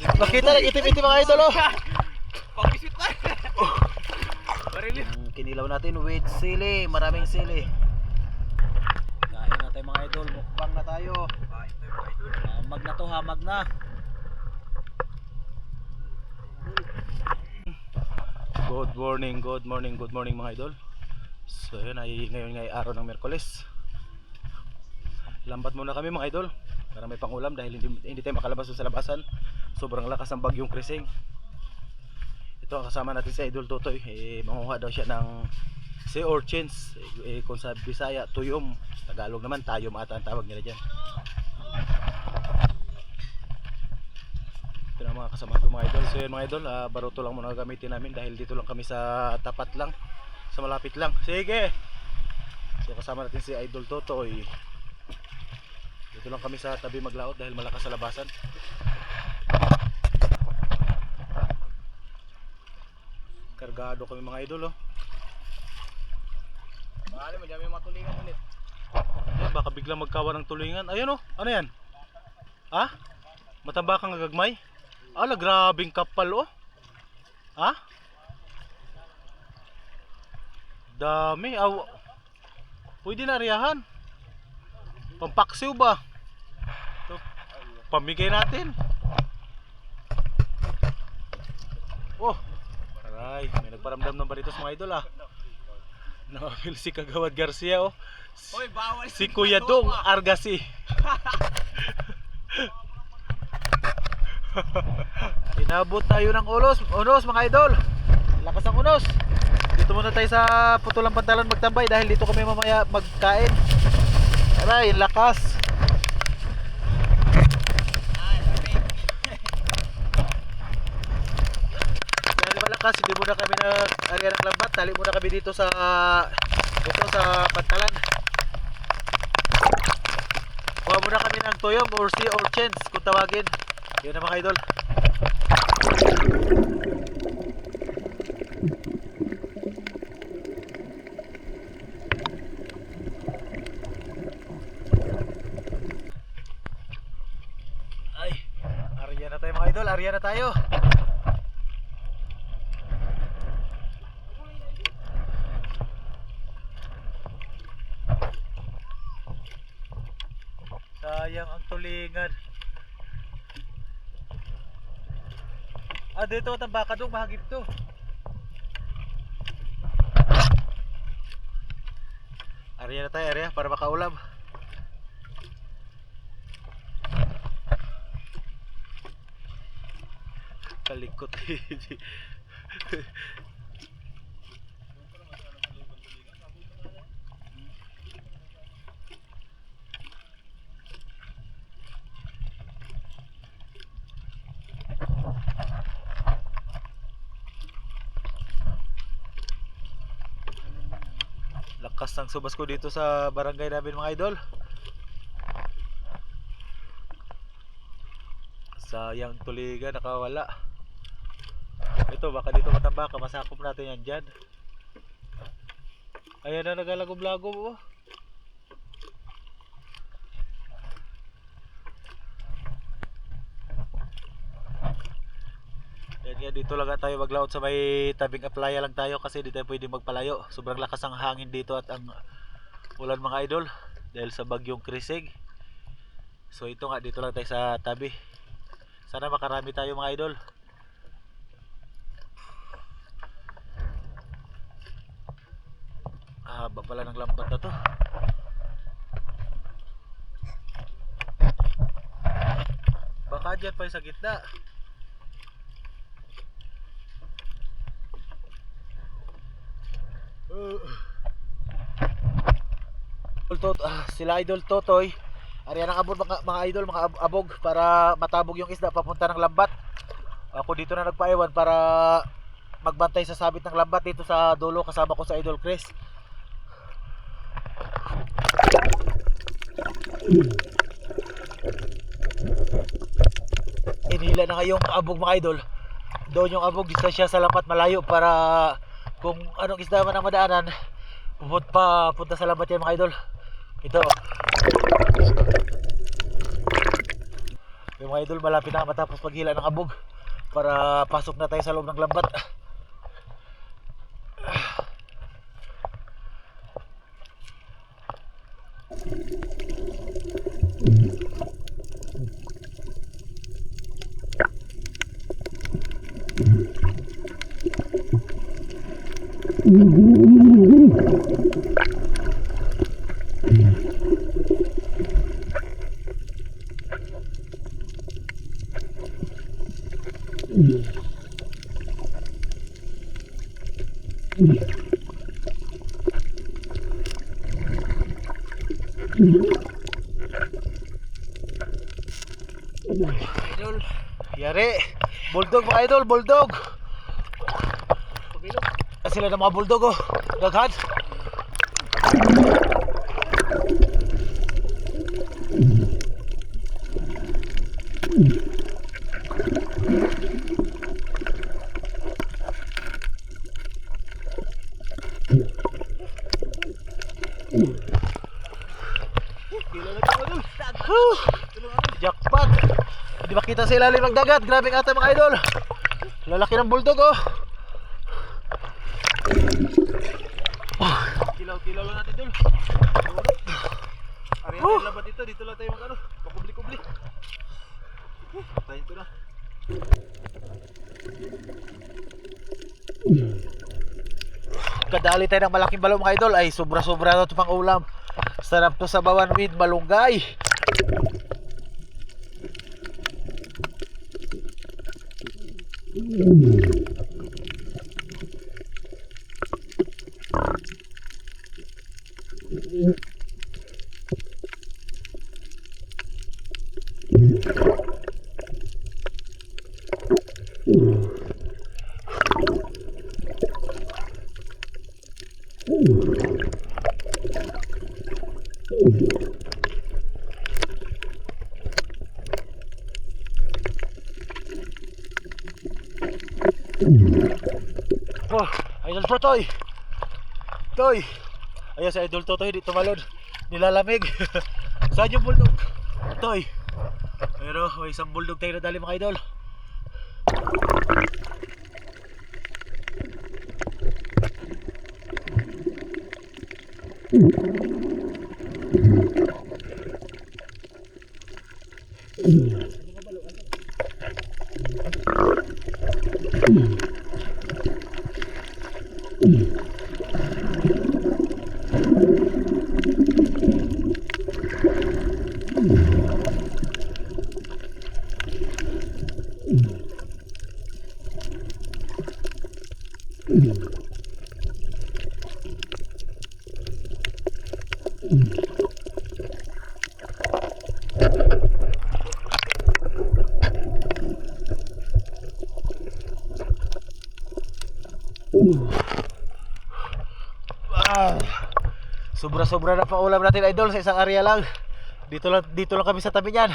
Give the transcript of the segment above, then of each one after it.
Makita na itim-itim mga idol oh. Pag-visit na. Barilin. Ang kinilaw natin with sili, maraming sili. Kain na tayo mga idol, mukbang na tayo. Hamag na to, hamag na. Good morning mga idol. So yun ay ngayon ay araw ng Miyerkules. Lambat muna kami mga idol para may pangulam dahil hindi tayo makalabas sa labasan. Sobrang lakas ng bagyong Krising. Ito ang kasama natin si Idol Totoy. Manguha daw siya ng sea urchins. Kung sa Bisaya, tuyom. Tagalog naman, tayom ata ang tawag nila dyan. Ito na mga kasama ko mga idol. So yun mga idol, baruto lang muna gamitin namin dahil dito lang kami sa tapat lang, sa malapit lang. Sige! So kasama natin si Idol Totoy. Dito lang kami sa tabi maglaot dahil malakas sa labasan. Kargado kami mga idol oh. Baka mo dami mga tulingan ulit. Ayan, baka biglang magkawa ng tulingan. Ayun oh, ano yan? Ha? Matambakang gagmay? Ala, grabing kapal oh. Ha? Dami. Pwede na riyahan. Pampaksiw ba? Ito, pamigay natin. Oh, aray, may nagparamdam ng baritos mga idol ah. Nakapil si Kagawad Garcia oh. Hoy, bawal Si Kuya Dong Argasi. Inabot tayo ng unos mga idol. Lakas ng unos. Dito muna tayo sa Putulang Pantalan magtambay dahil dito kami mamaya magkain. Aray, lakas. Dahil malakas, hindi muna kami nag-area ng lambat. Tali muna kami dito sa Pantalan. Kuha muna kami ng tuyom or sea urchins kung tawagin. Yan na mga idol. Ay, area na tayo mga idol, area na tayo. Sayang ang tulingan. Dito ang baka doon, mahagip to. Area na tayo, area para makaulam. Kalikot. Lakas ng subas ko dito sa barangay namin mga idol. Sayang tuligan, nakawala. Ito, baka dito matambaka, masakop natin yan dyan. Ayan na, nagalagom-lagom oh. Yan, dito lang tayo maglaot sa may tabing aplaya lang tayo kasi di tayo pwede magpalayo. Sobrang lakas ang hangin dito at ang ulan mga idol dahil sa bagyong Krising. So ito nga, dito lang tayo sa tabi. Sana makarami tayo mga idol. Haba pala ng lambat na to. Baka dyan pa yung sa gitna. Sila Idol Totoy. Ariyan ang abog mga idol, mga abog para matabog yung isda papunta ng lambat. Ako dito na nagpaiwan para magbantay sa sabit ng lambat dito sa dulo kasama ko sa Idol Chris. Inila na ngayong abog mga idol. Doon yung abog, distansya sa lambat malayo para kung anong isda man ang madaanan punta sa lambat yan mga idol. Ito Yung mga idol, malapit na matapos paghila ng abog para pasok na tayo sa loob ng lambat. Idol, yari. Bulldog mga idol, bulldog. Sila ng mga bulldog oh. Daghan. Jackpot. Hindi makita sa ilalim ng dagat. Grabe ang ata mga idol. Lalaki ng bulldog oh. Kilaw lang natin dul. Area ng labat dito, dito lang tayo mag-ano, pakubli-kubli. Tayo ko na. Kadali tayo ng malaking balong mga idol. Ay sobra-sobra na ito pang ulam. Sarap to sa bawan with malunggay. Oh, idol pro toy. Toy. Ayun si idol Totoy di tumalon. Nilalamig. Saan yung bulldog? Toy. Pero may isang bulldog tayo na dali mga idol. Sobra-sobra na pa ulam natin idol sa isang area lang. Dito lang kami sa tabi niyan.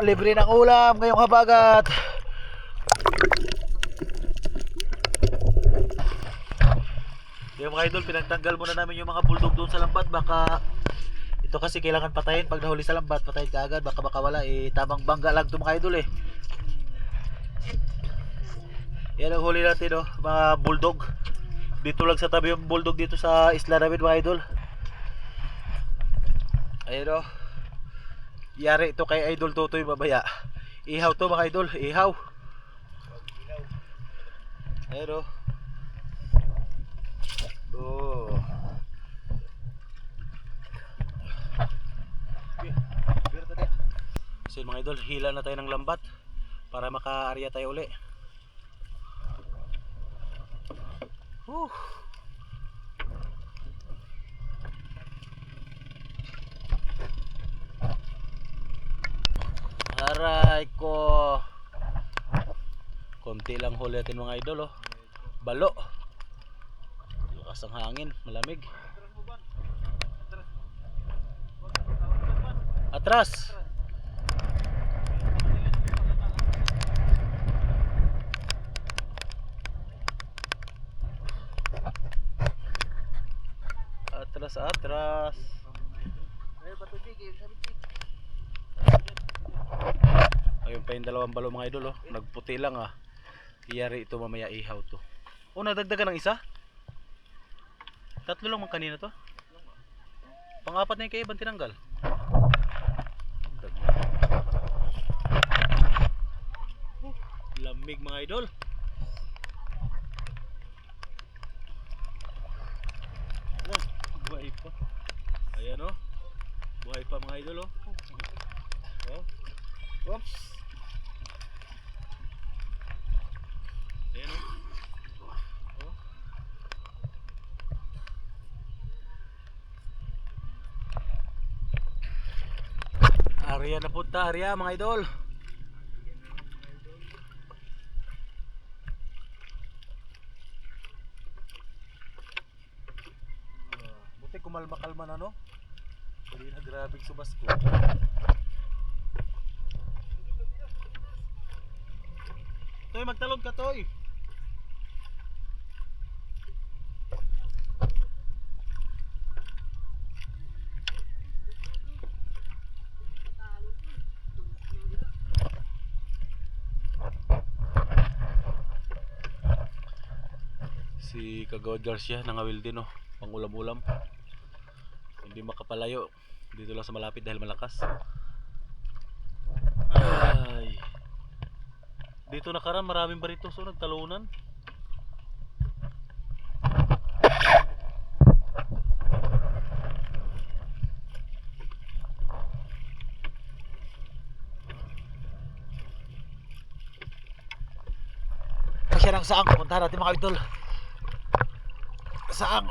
Libre ng ulam ngayong habagat. Yung mga idol, pinagtanggal muna namin yung mga bulldog doon sa lambat. Baka ito kasi kailangan patayin. Pag nahuli sa lambat, patayin ka agad. Baka wala tamang bangga lang ito mga idol Yan ang huli natin mga bulldog. Dito lang sa tabi yung bulldog dito sa isla namin mga idol. Ayun yari ito kay idol Totoy babaya. Ihaw to mga idol, ihaw. Ayun oh. So mga idol, hila na tayo ng lambat para maka-area tayo uli. Aray ko. Konti lang huli natin mga idol Balo. Lakas ang hangin, malamig. Atras. Atras, atras. Ayun pa yung dalawang balo mga idol oh. Nagputi lang ah. Iyari ito mamaya ihaw to. Oh, nadagdagan ng isa? Tatlo lang man kanina to. Pang-apat na yung kay Iban tinanggal. Lamig mga idol. Oh, buhay pa. Ayan oh. Buhay pa mga idol oh. Oh. Oops. Ayan oh. Oh. Area na punta, area mga idol. Buti kumalma-kalma na no. Hindi na grabing subas ko. Toy, magtalog ka toy. Si Kagawad Garcia nangawil din oh, pang ulam-ulam. Hindi makapalayo dito lang sa malapit dahil malakas. Ay. Dito nakaraan maraming barito so nagtalunan. Kasi ng saang pupuntahan natin mga idol. Saang.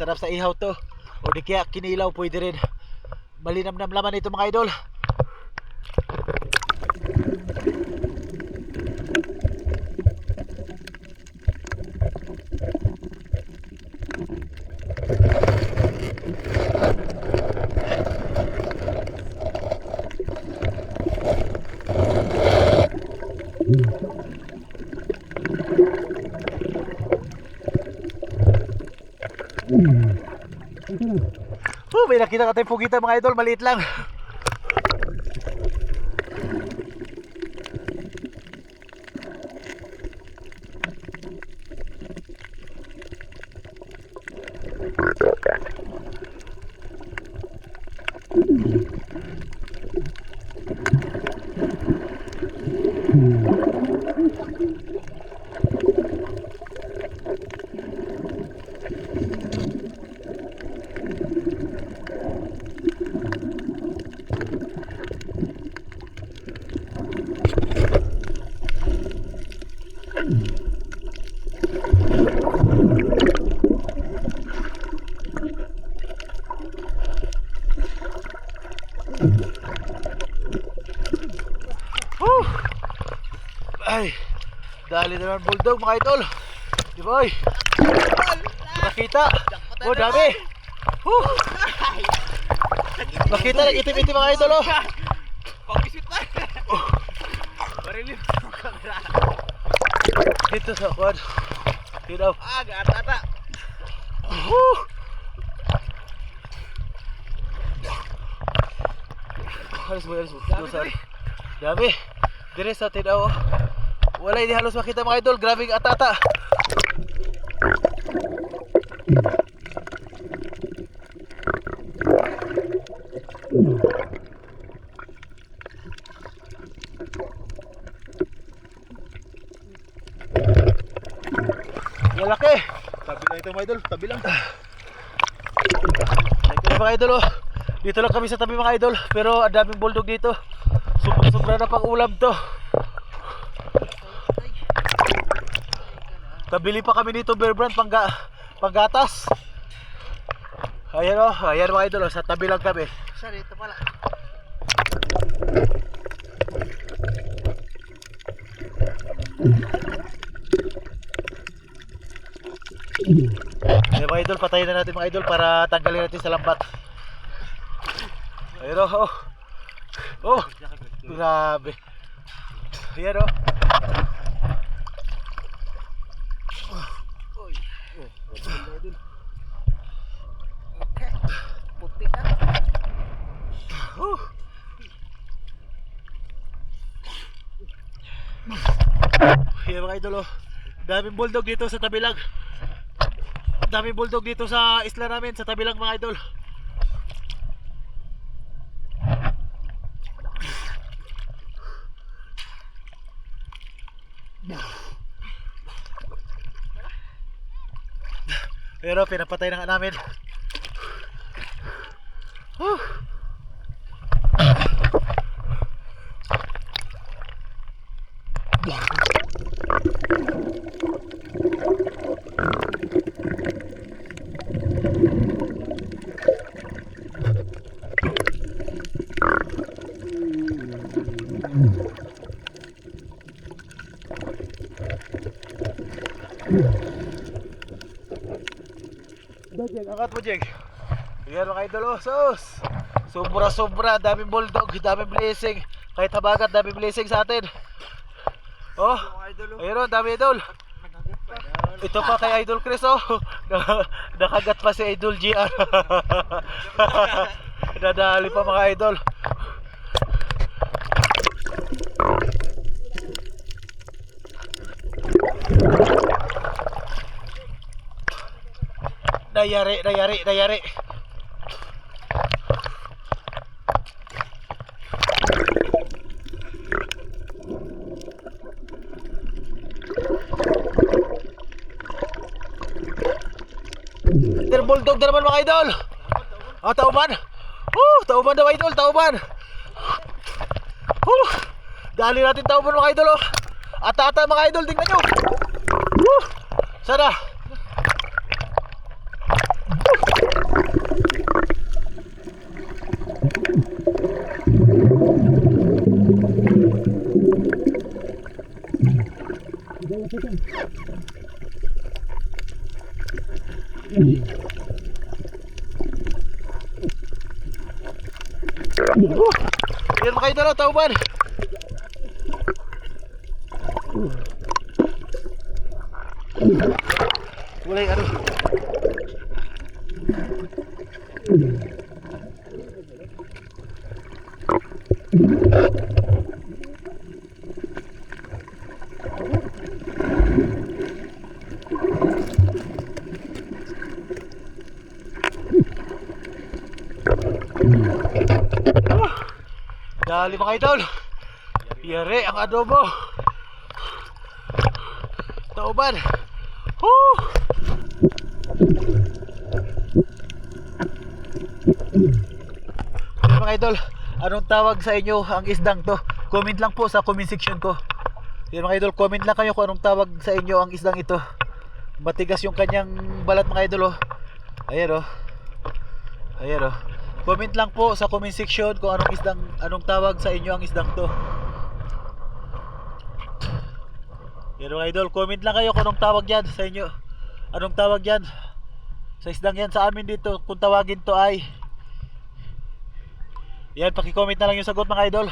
Sarap sa ihaw to. O di kaya kinilaw pwede rin. Malinamnam laman ito mga idol. May nakita ka tayong pugita mga idol, maliit lang. Ay, dali na naman bulldog mga idol. Di ba? Nakita. Oh, dami. Nakita ng itim-itim mga idol oh. Pag-isip pa. Marilip. Dito sa quad. Dito. Gata-gata. Halos mo, halos mo. Dami. Dire sa tinaw. Wala hindi halos makita mga idol. Grabe ang atata. Lalaki. Tabi na ito mga idol. Tabi lang. Ito mga idol oh. Dito lang kami sa tabi mga idol, pero ang daming buldog dito. Sobra na pang ulam to. Tabili pa kami dito Bear Brand panggatas. Ayan o, ayan mga idol, sa tabi lang kami. Sa dito pala. Ayan mga idol, patayin na natin mga idol para tanggalin natin sa lambat. Ayan o, oh, grabe. Ayan o. Uy. Okay. Puti na. Ayan mga idol, oh. Daming bulldog dito sa tabi lang. Daming bulldog dito sa isla namin, sa tabi lang mga idol. Pero pinapatay na nga namin. Jeng, angkat mo Jeng. Ayan mga idol, oh, sus. Sobra, daming bulldog, daming blessing. Kahit habagat, daming blessing sa atin. Oh, ayun oh, dami idol. Ito pa kay Idol Chris, oh. Nakagat pa si Idol GR. Nadali pa mga idol. Dayari. Ter bulldog na naman mga idol. Oh, tauban. Tauban daw idol, tauban. Dali natin tauban mga idol, oh. Ata mga idol, tingnan nyo. Sana. Yan mga idol, tauban. Mulai aduh. Dali mga idol. Yari ang adobo. Tauban. Mga idol, anong tawag sa inyo ang isdang to? Comment lang po sa comment section ko. Yan mga idol, comment lang kayo kung anong tawag sa inyo ang isdang ito. Matigas yung kanyang balat mga idol, oh. Ayan, oh. Ayan, oh. Comment lang po sa comment section kung anong tawag sa inyo ang isdang to. Yan mga idol, comment lang kayo kung anong tawag yan sa inyo. Anong tawag yan sa isdang yan sa amin dito. Kung tawagin to ay yan, paki-comment na lang yung sagot mga idol.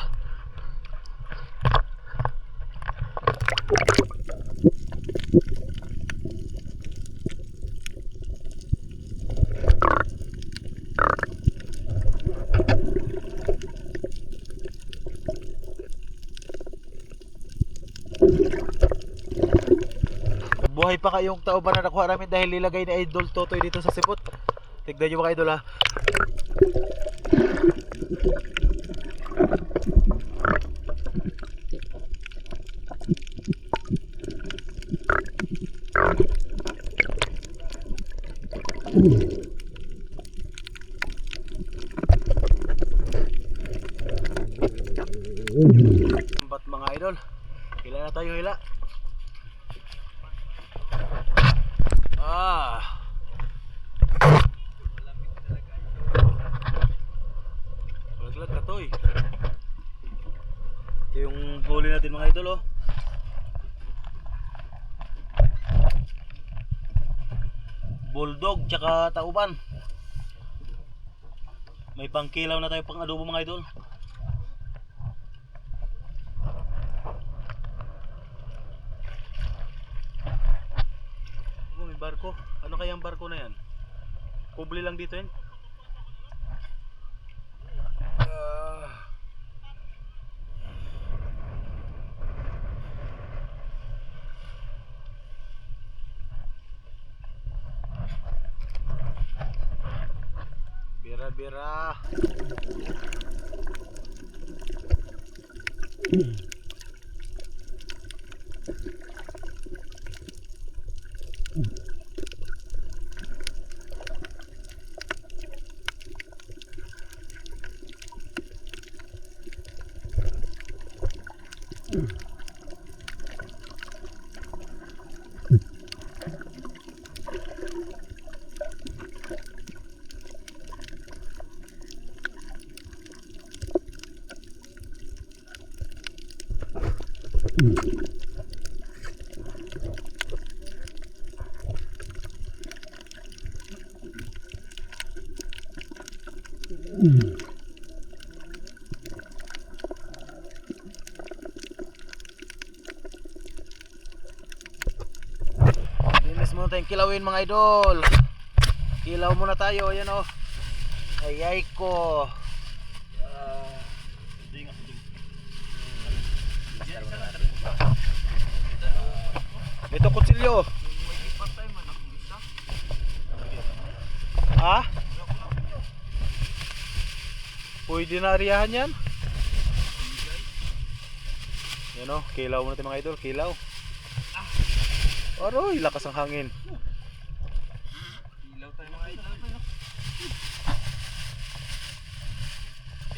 Buhay pa kayong tauban na nakuha namin dahil nilagay ni Idol Totoy dito sa sipot. Tignan nyo mga idol, ha. Wala tayong hila. Ah. Laglag ka toy. Ito yung huli natin mga idol oh. Bulldog tsaka tauban. May pangkilaw na tayo pang adobo mga idol. Oh, may barko. Ano kayang barko na yan? Kubli lang dito yan. Bira-bira. Linis muna tayong kilawin mga idol. Kilaw muna tayo. Ayan o. Ayay ko. Ito kutsilyo. Ha? Pwede na ariyahan yan. Yan o, kilaw muna tayo mga idol. Kilaw. Aroy, lakas ang hangin. Ilaw tayo mga idol.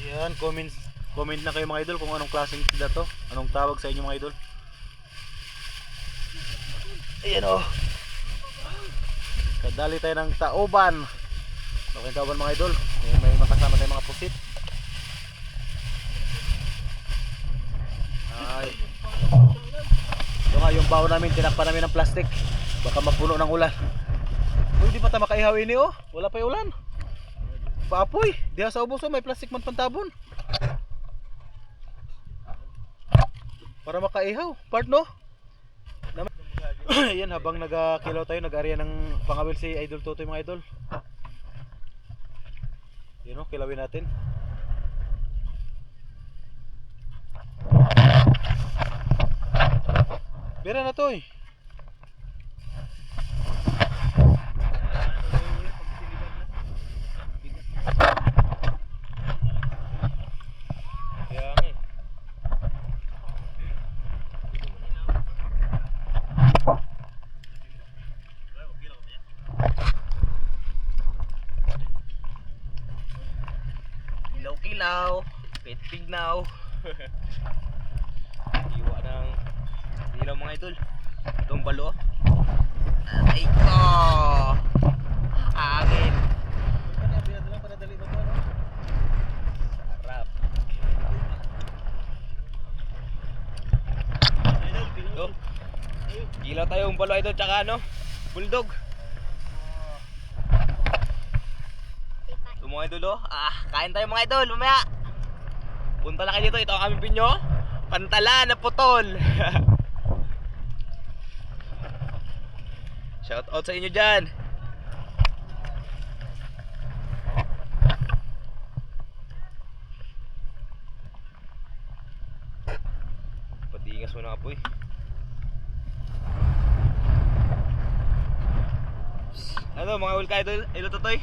Yan, comment na kayo mga idol kung anong klaseng isda to. Anong tawag sa inyo mga idol. Ayan o. Kadali tayo ng tauban. Okay, tauban mga idol. May makasama tayong mga pusit. Ay. Ito nga yung baon namin, tinakpan namin ng plastic. Baka mapuno ng ulan. Uy, di pa tayo makaihaw ini oh. Wala pa yung ulan. Paapoy, diha sa ubos oh, may plastic man pantabon. Para makaihaw, part no? Yan, habang nagkilaw tayo, nag-area ng pangawil si Idol Totoy mga idol. Yan o, kilawin natin. Bira na to eh. Kilaw, petpignaw. Iwa ng ilaw mga idol. Itong balo. Ay ko. Amin. Sarap. Ito. Kilaw tayo yung balo idol tsaka ano? Bulldog. Mga idol oh. Kain tayo mga idol mamaya. Punta lang kayo dito. Ito ang aming pinyo. Pantala na putol. Shout out sa inyo dyan. Patingas mo na kapoy. Ano mga ulka idol? Ilo Totoy.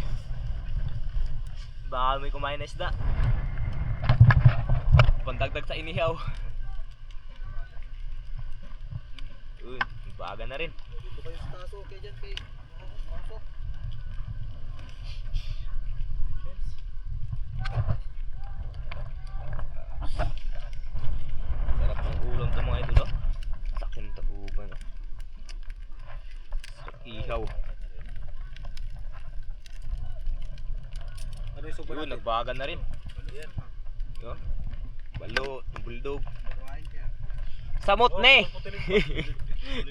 Baka may kumain na isda. Pandagdag sa inihaw. Uy, baga na rin. Dito kayo sa taso, okay dyan kay Aso. Sarap ng ulam to mga idol oh. Ito yung subo Yun, natin. nagbagan na rin. Yan. Yun. Balo, bulldog. Samot ne. Putulin.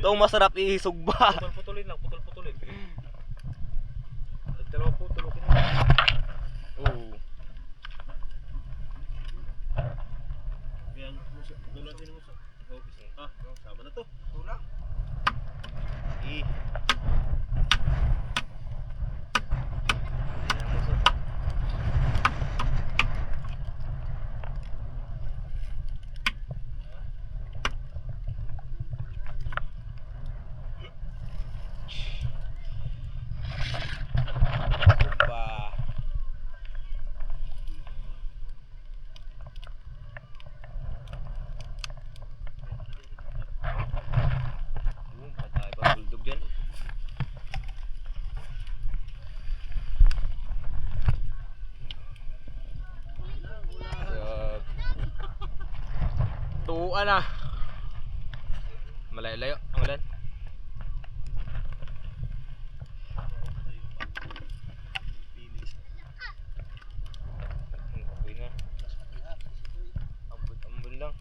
Itong masarap isugba. Putulin lang, putulin. Dalawa po, tulogin mo. Oo. Yan, dulogin mo sa. Oh, bisa. Ah, sama na to. Tula. Eh. Ba. Patay pa bulldog dyan. Tuwa na. Malayo-layo ang ulan. Uy na. Ambon lang.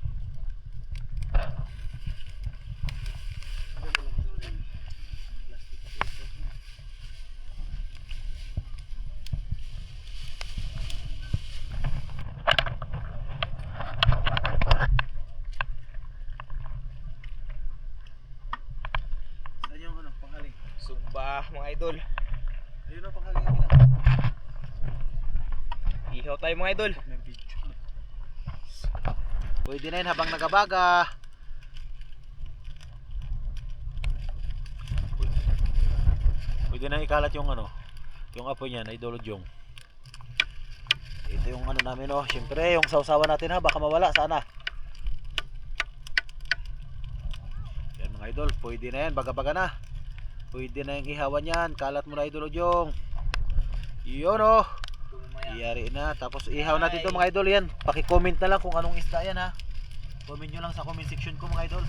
Saan yung ano, panghaling? Sugba mga idol. Ayun ang panghaling natin. Ihaw tayo mga idol. May video. Pwede na yun habang nagabaga. Pwede na ikalat yung ano, yung apoy niyan, Idol Jong. Ito yung ano namin oh, syempre yung sausawan natin ha, baka mawala sana. Yan mga idol, pwede na yan, baga-baga na. Pwede na yung ihawan yan, kalat mo na Idol Jong. Yun oh. Iyari na, tapos ihaw natin ito mga idol yan. Paki-comment na lang kung anong isda yan ha. Comment nyo lang sa comment section ko mga idol.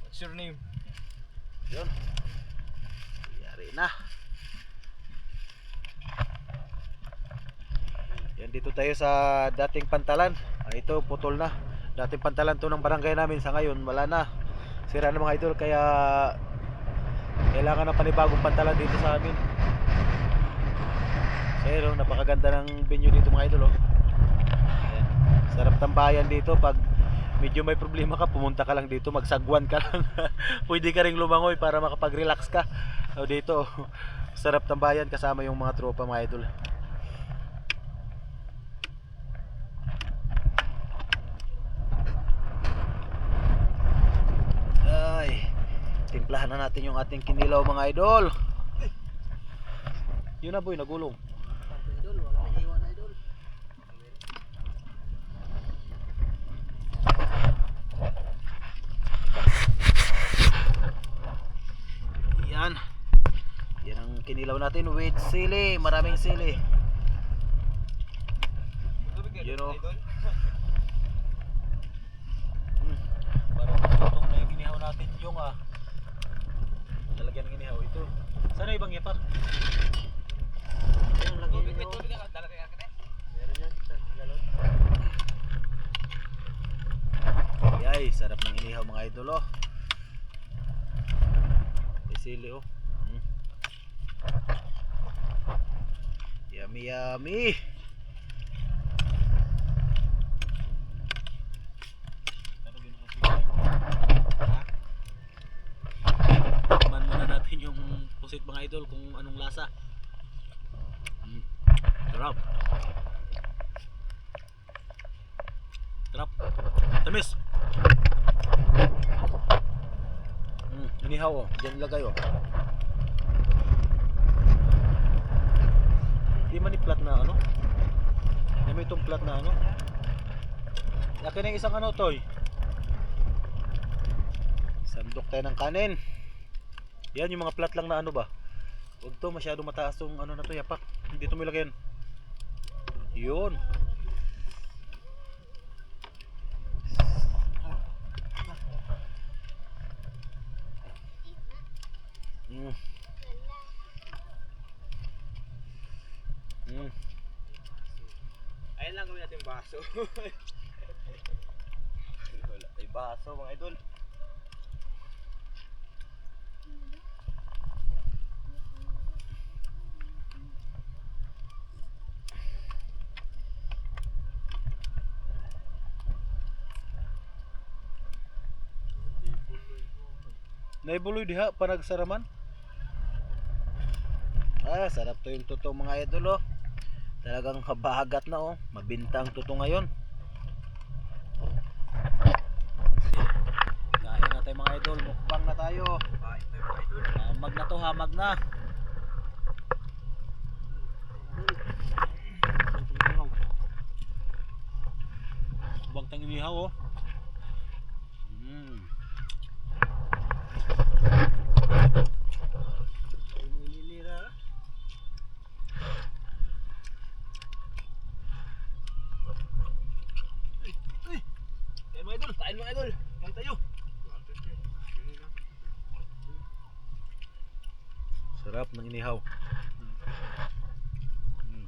What's your name? Yun. Iyari na. Yan, dito tayo sa dating pantalan. Ito putol na. Dating pantalan to ng barangay namin, sa ngayon wala na. Sira na mga idol, kaya kailangan ng panibagong pantalan dito sa amin. Pero napakaganda ng venue dito mga idol oh. Ayan. Sarap tambayan dito pag medyo may problema ka, pumunta ka lang dito, magsagwan ka lang. Pwede ka ring lumangoy para makapag-relax ka. So, dito sarap tambayan kasama yung mga tropa mga idol. Ay, timplahan na natin yung ating kinilaw mga idol. Yun na boy, nagulong. Idol, wala nang iwan idol. Yan. Yan ang kinilaw natin with sili, maraming sili. Yun o. Parang tutong na yung inihaw natin yung lalagyan ng inihaw ito. Sana ibang yapar? Ayun, lagay Tubig, niyo. tubig ka. Talaga ka na. Meron yan, galon. Yay, sarap ng inihaw mga idol oh. May sili oh. Yummy yummy. Tikman muna natin yung pusit mga idol kung anong lasa. Sarap. Sarap. Tamis. Inihaw oh. Diyan lagay oh. Di man i-plat na ano? Di mo itong plat na ano? Laki ng isang ano toy. Sandok tayo ng kanin. Yan yung mga plat lang na ano ba? Huwag to masyado mataas tong ano na to yapak. Hindi to milagyan. Yun. Mm. Ayun lang gawin natin baso. Wala tayong baso mga idol. Naibuloy diha panagsaraman. Ah, sarap to yung tuto mga idol oh. Talagang habagat na oh. Mabintang tuto ngayon. Kain na tayo mga idol, mukbang na tayo. Kain tayo mga idol. Hamag na to, hamag na. Mukbang tang inihaw oh. Mm. Kain mga idol, kain mga idol. Kain tayo. Sarap ng inihaw. Mm.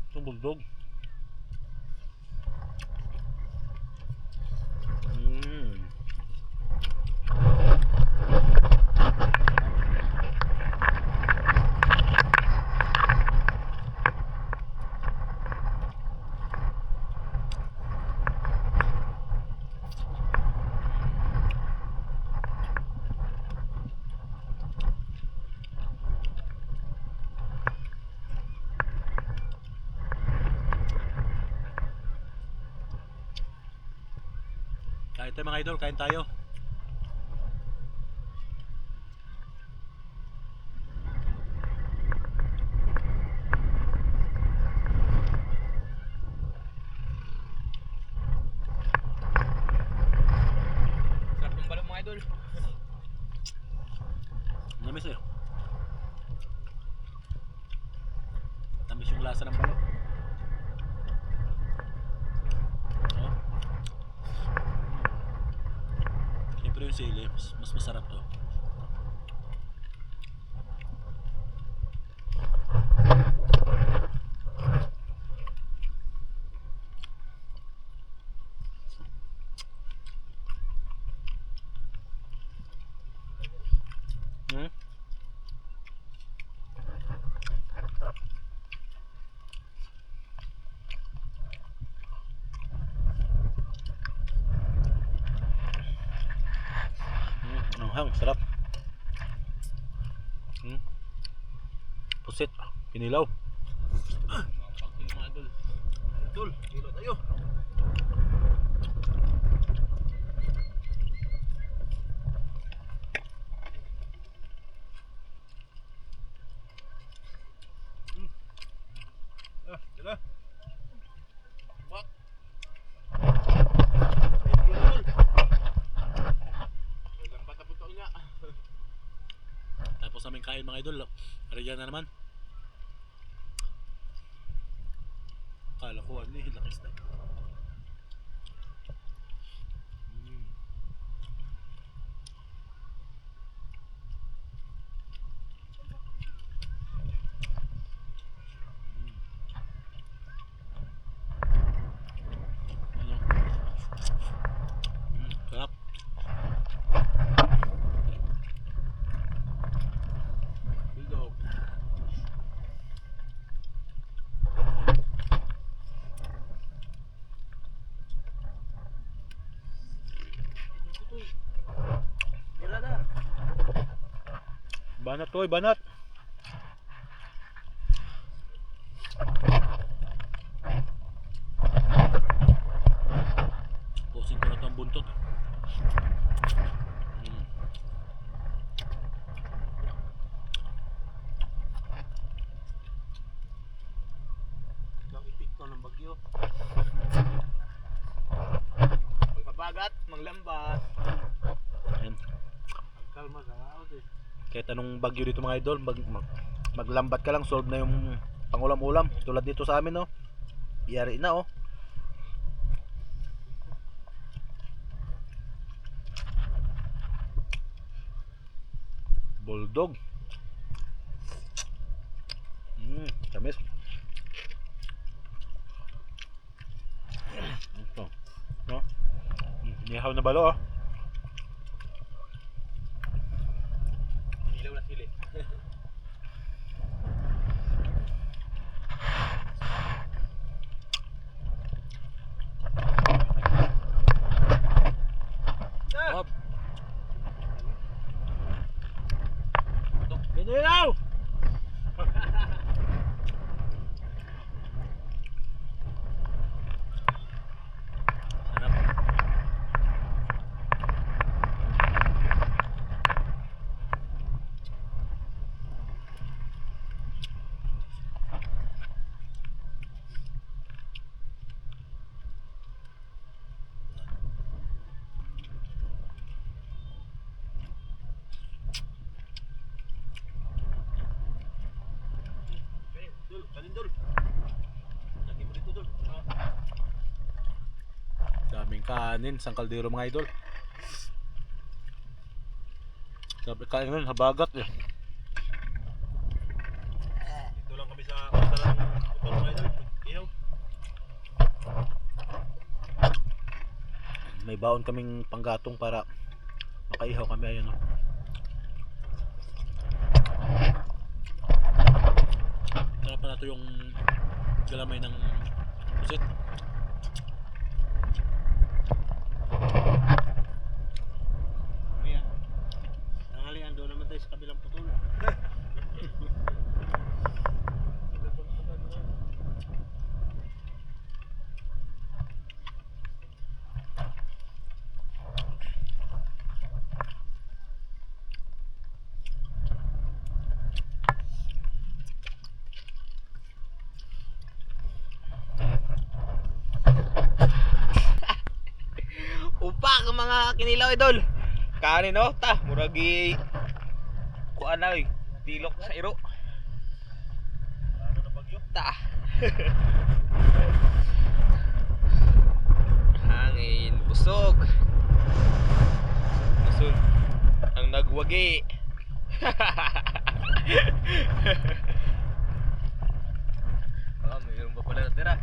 Itong bugdog. Mm. Kain tayo mga idol, kain tayo. Sarap ng balong mga idol. Namis eh. Tamis yung lasa ng balok. Oh. Siyempre yung sili, mas masarap to. Hmm? Anghang, sarap. Hmm? Pusit, kinilaw. Pagkin mga idol. Idol, kilo tayo. Tara. Bak. Idol. Lambat na punta niya. Tapos namin kain mga idol. Ariyan na naman. Kala ko ano eh, lakis na. Mm. Ano? Sarap. Bilog. Tira na. Banat to, banat. Pusin ko na to ang buntot. Mm. Ang epekto ng bagyo. Pagpabagat, manglambat. Ayan. Ang kalma sa laot eh. Kahit anong bagyo dito mga idol, maglambat ka lang, solve na yung pangulam-ulam. Tulad dito sa amin, no? Yari na, oh. Bulldog. Tamis. Ito. No? Nihaw na balo, oh. Ilaw na sili. Hop. Binilaw! Sarap. Dul, kanin dul. Lagi mo dito dul. Daming kanin, isang kaldero mga idol. Sabi kain nun, habagat eh. Dito lang kami sa Pantalan Putol mga idol. Ihaw. May baon kaming panggatong para makaihaw kami, ayun, oh. Sarapan na to yung galamay ng pusit. Kuya, tanghalian doon naman tayo sa kabilang putol. Upak ang mga kinilaw idol. Kanin no, ta muragi kuan na oy, tilok sa iro. Ano na bagyo? Ta. Hangin busog. Busog ang nagwagi. Oh, mayroon pa pala natira.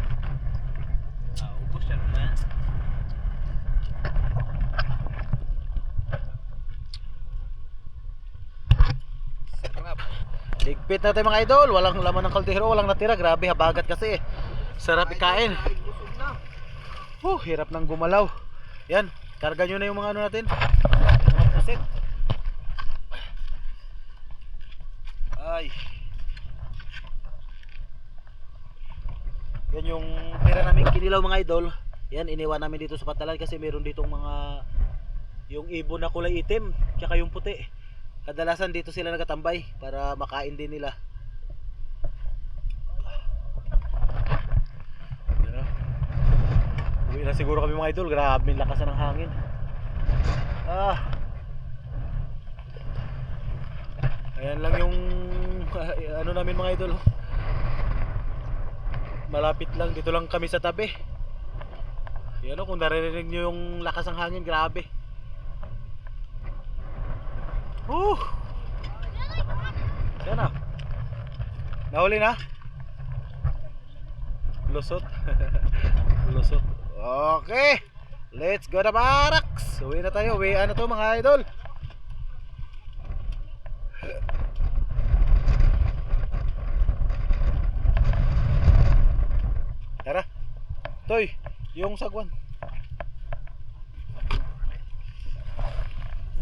Ubos yan na. Sarap. Ligpit na tayo mga idol, walang laman ng kaldero, walang natira. Grabe, habagat kasi eh. Sarap ikain. Ay, busog na. Hirap nang gumalaw. Yan, karga nyo na yung mga ano natin, mga pusit. Ay. Yan yung tira namin kinilaw mga idol. Yan, iniwan namin dito sa Pantalan kasi meron ditong mga yung ibon na kulay itim tsaka yung puti. Kadalasan dito sila nagatambay para makain din nila. Yan, oh. Uwi na siguro kami mga idol. Grabe yung lakasan ng hangin. Ayan lang yung ano namin mga idol. Malapit lang, dito lang kami sa tabi. Yan o, kung naririnig nyo yung lakas ng hangin, grabe. Yan na. Nahuli na. Lusot. Lusot. Okay, let's go na barracks. Uwi na tayo, uwi na to mga idol. Tara. Toy, yung sagwan.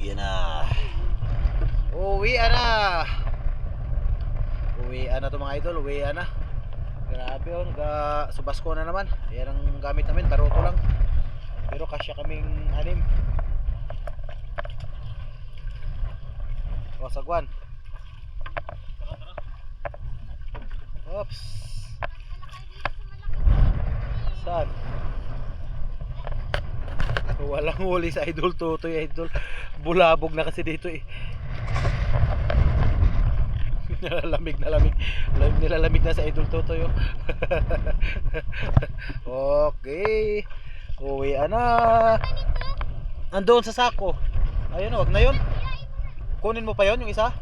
Yan na. Uwi na. Uwi na to mga idol, uwi na. Grabe oh, subasko na naman. Yan ang gamit namin, baroto lang. Pero kasya kaming anim. O, sagwan. Oops. Saan? Walang huli sa Idol Totoy, idol. Bulabog na kasi dito eh. Nilalamig na lamig. Nilalamig na sa Idol Totoy. Oh. Okay. Uwi na. Andoon sa sako. Ayun, wag na 'yon. Kunin mo pa 'yon, yung isa?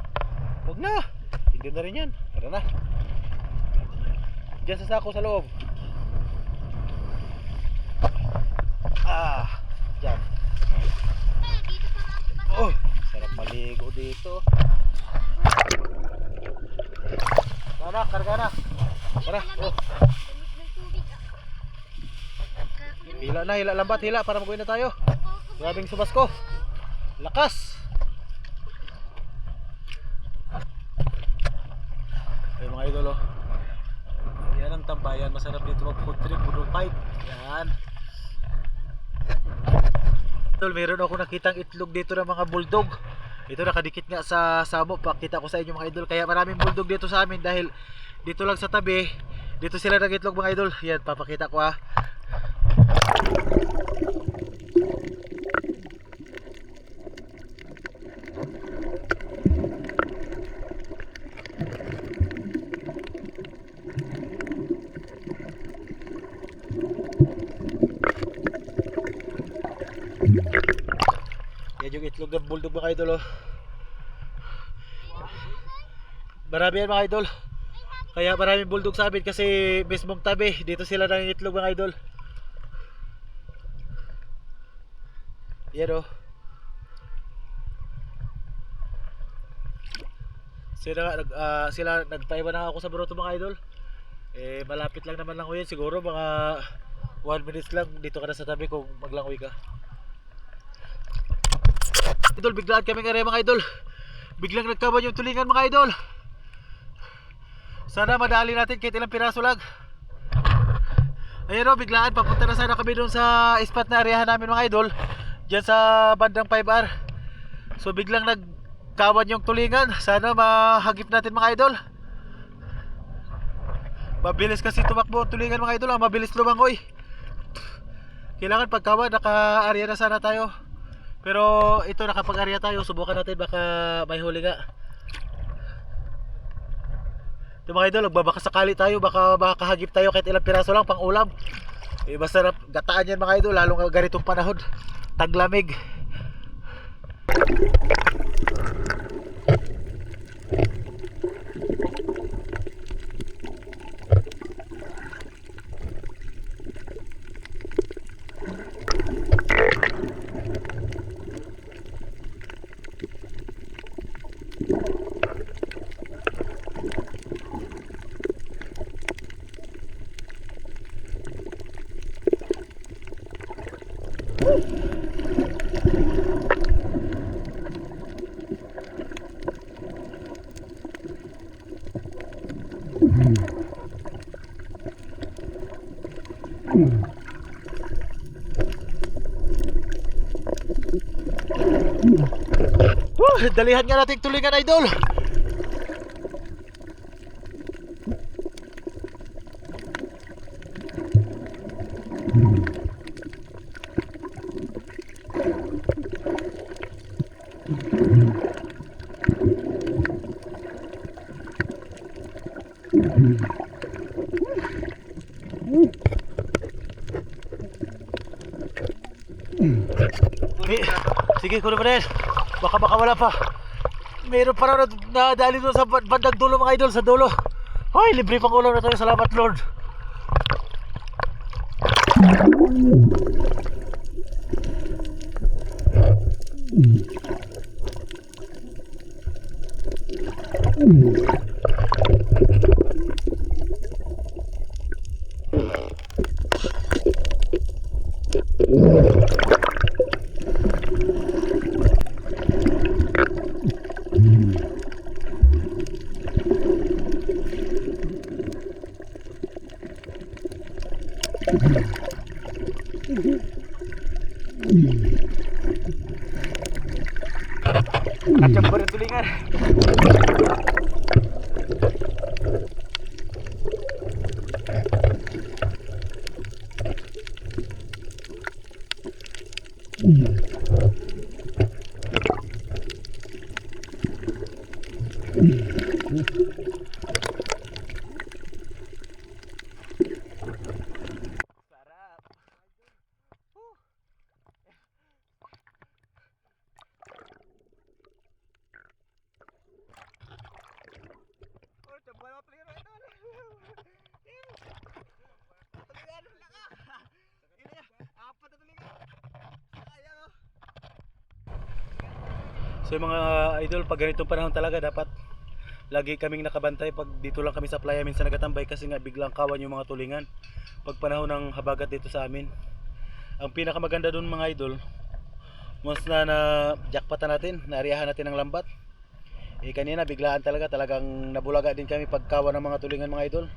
Wag na. Hindi na rin 'yan. Tara na. Diyan sa sako sa loob. Diyan. Oh, sarap maligo dito. Tara, karga na. Tara, oh. Hila na, hila lambat, hila para mag-uwi na tayo. Grabing subas ko. Lakas. Ay mga idol, oh. Yan ang tambayan, masarap dito mag-food trip, budol fight. Yan. Idol, meron ako nakitang itlog dito ng mga bulldog. Ito nakadikit nga sa samo, pakita ko sa inyo mga idol. Kaya maraming bulldog dito sa amin dahil dito lang sa tabi, dito sila nag-itlog mga idol. Yan, papakita ko ha. Yan yung itlog ng bulldog mga idol, oh. Marami yan mga idol. Kaya maraming bulldog sa amin kasi mismong tabi, dito sila nangingitlog mga idol. Yan, oh. Sila nagpaiwan na ako sa Baruto mga idol. Eh malapit lang naman lang ko yan, siguro mga 1 minutes lang dito ka na sa tabi kung maglangoy ka. Idol, biglaan kami ng area mga idol. Biglang nagkaban yung tulingan mga idol. Sana madali natin kahit ilang piraso lang. Ayun o, biglaan papunta na sana kami doon sa spot na areahan namin mga idol, diyan sa bandang 5R. So biglang nagkawan yung tulingan. Sana mahagip natin mga idol. Mabilis kasi tumakbo ang tulingan mga idol, mabilis lumangoy. Kailangan pagkawan naka-area na sana tayo. Pero ito nakapag-area tayo, subukan natin baka may huli nga. Ito mga idol, magbabaka sakali tayo, baka makahagip tayo kahit ilang piraso lang pang ulam. Eh basta gataan yan mga idol, lalong ganitong panahon, taglamig. Dalihan nga natin tulingan idol. Sige, kunin mo na yan. Baka wala pa. Meron pa rin na dali doon sa bandang dulo mga idol, sa dulo. Ay, libre pang ulam na tayo. Salamat Lord. Kacang baru tulingan. Sarap. Oh, coba mo plero ito. Tulingan lang ka. Ini apat na tulingan. Sayang oh. So yung mga idol, pag ganitong panahon talaga dapat lagi kaming nakabantay pag dito lang kami sa playa minsan nagatambay kasi nga biglang kawan yung mga tulingan pag panahon ng habagat dito sa amin. Ang pinakamaganda doon mga idol, once na jackpotan natin, naariyahan natin ng lambat. Eh kanina biglaan talagang nabulaga din kami pag kawan ng mga tulingan mga idol.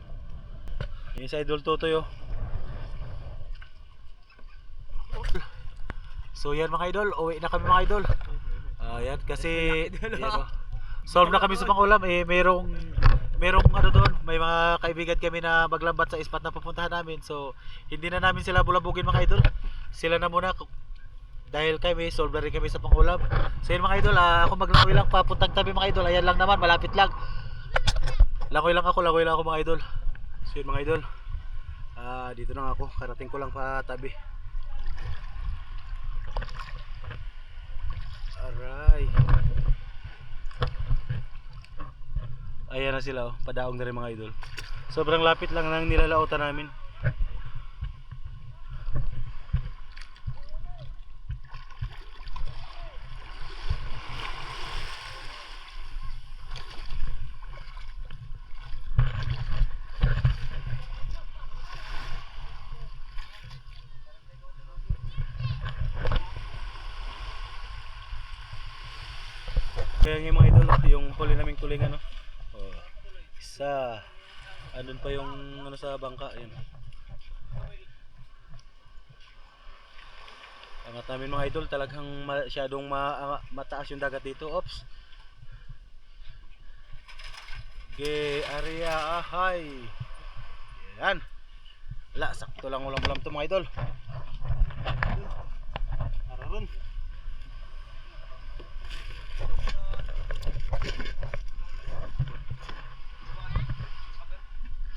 Yung sa idol Totoy oh. So yan mga idol, uwi na kami mga idol. Ayan kasi yan, oh. Solve na kami sa pangulam eh merong ano doon, may mga kaibigan kami na maglambat sa spot na pupuntahan namin. So hindi na namin sila bulabugin mga idol. Sila na muna dahil kami solve na rin kami sa pangulam. So yun mga idol, ako maglangoy lang papuntang tabi mga idol. Ayan lang naman, malapit lang. Langoy lang ako mga idol. So yun mga idol. Dito na ako, karating ko lang pa tabi. Aray. Ayan na sila oh, padaong na rin mga idol. Sobrang lapit lang ng nilalautan namin. Kaya nga mga idol, yung huli naming tulingan no. Oh, isa. Andun pa yung ano sa bangka, yun. Angat namin mga idol, talagang masyadong mataas yung dagat dito. Ops. Area ahay. Yan. Wala, sakto lang ulam-ulam to mga idol. Araron.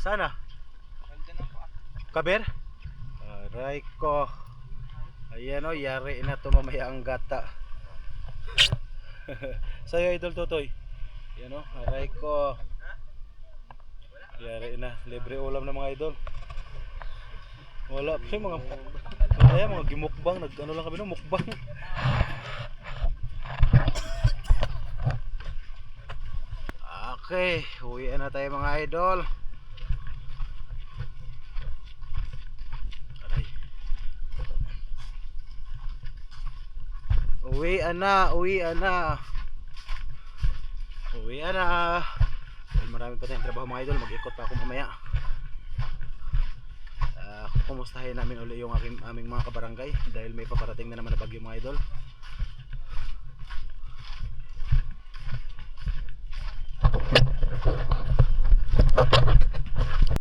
Sana? Kaber? Aray ko. Ayan o, yari na to mamaya ang gata. Sa'yo idol Totoy. Ayan o, aray ko. Yari na, libre ulam na mga idol. Wala pa mga kaya mga gimukbang, nag-ano lang kami no, mukbang. Okay, uwian na tayo mga idol. Uwian na. Uwian na. Dahil marami pa tayong trabaho mga idol, mag-ikot pa ako mamaya. Kumustahin namin uli yung aming mga kabarangay dahil may paparating na naman na bagyo mga idol.